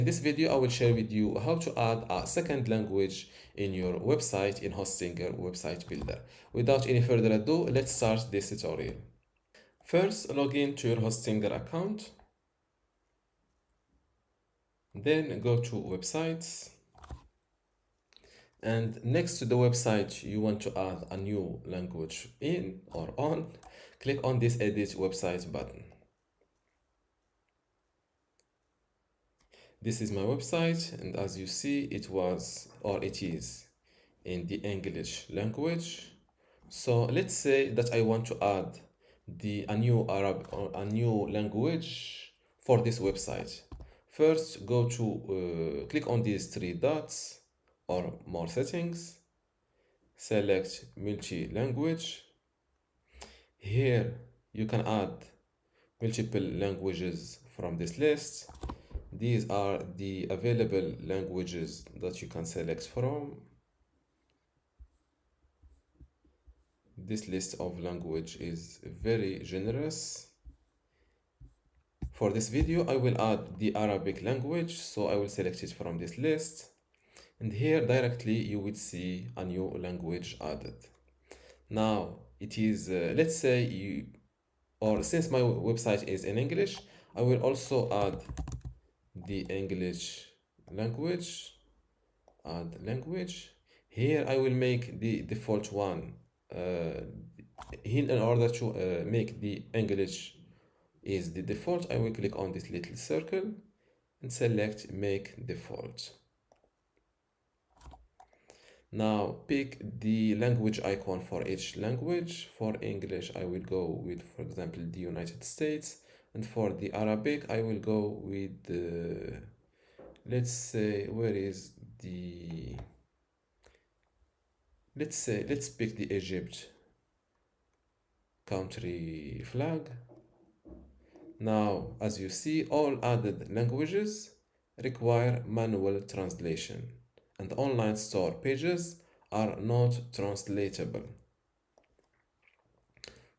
In this video, I will share with you how to add a second language in your website in Hostinger Website Builder. Without any further ado, let's start this tutorial. First, log in to your Hostinger account. Then go to Websites. And next to the website you want to add a new language in or on, click on this Edit Website button. This is my website, and as you see, it is in the English language. So let's say that I want to add a new Arab or a new language for this website. First, go to click on these three dots or more settings, select multi-language. Here you can add multiple languages from this list. These are the available languages that you can select from. This list of language is very generous. For this video, I will add the Arabic language, so I will select it from this list. And here directly you will see a new language added. Now it is, let's say since my website is in English, I will also add the English language, add language. Here I will make the default one. In order to make the English is the default, I will click on this little circle and select make default. Now pick the language icon for each language. For English, I will go with, for example, the United States. And for the Arabic, I will go with the, let's say, let's pick the Egypt country flag. Now, as you see, all added languages require manual translation, and online store pages are not translatable.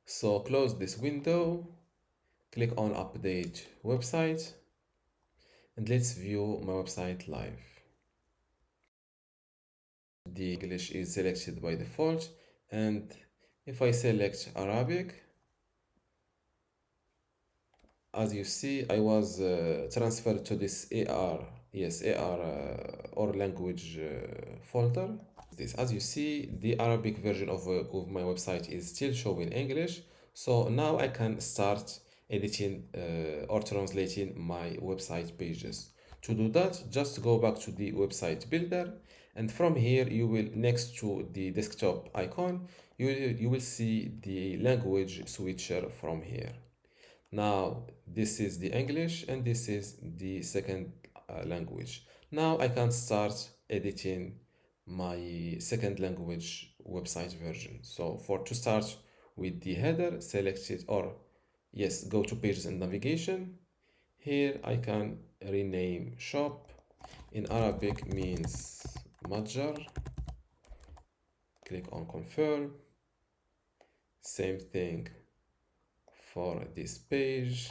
So close this window, click on update website, and let's view my website live. The English is selected by default, and if I select Arabic, as you see, I was transferred to this AR or language folder. As you see, the Arabic version of my website is still showing English. So now I can start editing or translating my website pages. To do that, just go back to the website builder, and from here you will, next to the desktop icon, you will see the language switcher from here. Now this is the English and this is the second language. Now I can start editing my second language website version. So to start with the header, select it, or yes, go to pages and navigation. Here I can rename shop. In Arabic means Majjar. Click on confirm. Same thing for this page.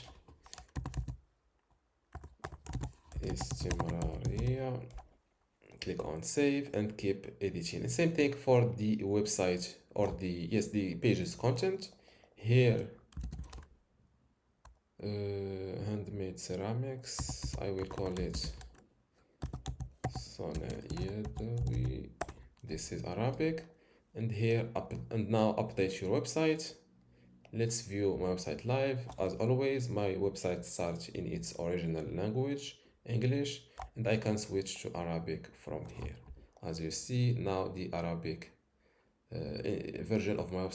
استمرارية. Click on save and keep editing. Same thing for the website or the page's content. Here handmade ceramics, I will call it Sana Yadawi. This is Arabic, and here now update your website. Let's view my website live. As always, my website starts in its original language, English, and I can switch to Arabic from here. As you see, now the Arabic version of my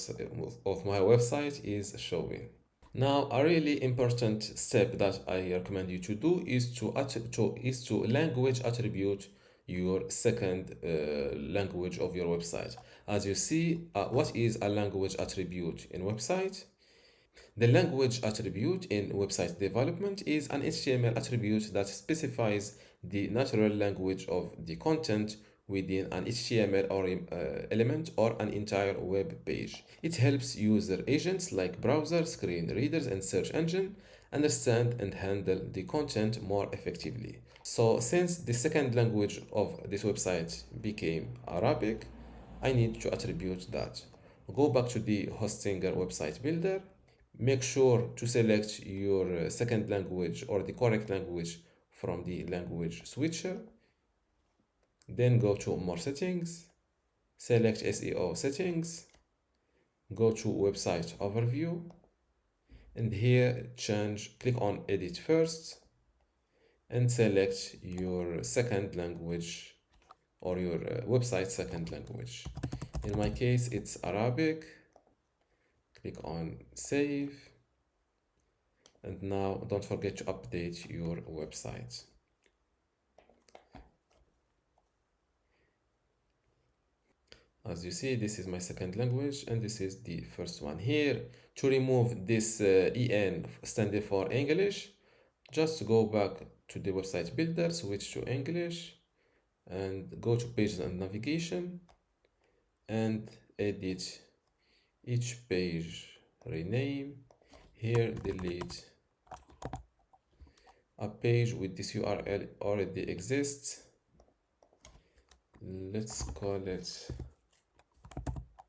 website is showing. Now, a really important step that I recommend you to do is to language attribute your second language of your website. As you see, what is a language attribute in website? The language attribute in website development is an HTML attribute that specifies the natural language of the content within an HTML or element or an entire web page. It helps user agents like browsers, screen readers, and search engine understand and handle the content more effectively. So since the second language of this website became Arabic, I need to attribute that. Go back to the Hostinger website builder. Make sure to select your second language or the correct language from the language switcher. Then go to more settings, select SEO settings, go to website overview, and here click on edit first and select your second language or your website second language. In my case, it's Arabic. Click on save. And now don't forget to update your website. As you see, this is my second language and this is the first one. Here, to remove this EN standing for English, just go back to the website builder, switch to English, and go to pages and navigation and edit each page, rename. Here, delete a page with this URL already exists. Let's call it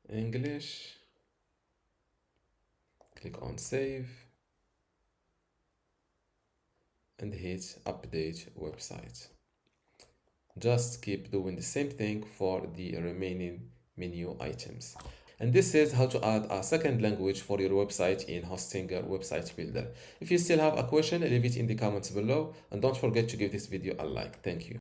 English. Click on save and hit update website. Just keep doing the same thing for the remaining menu items. And this is how to add a second language for your website in Hostinger Website Builder. If you still have a question, leave it in the comments below and don't forget to give this video a like. Thank you.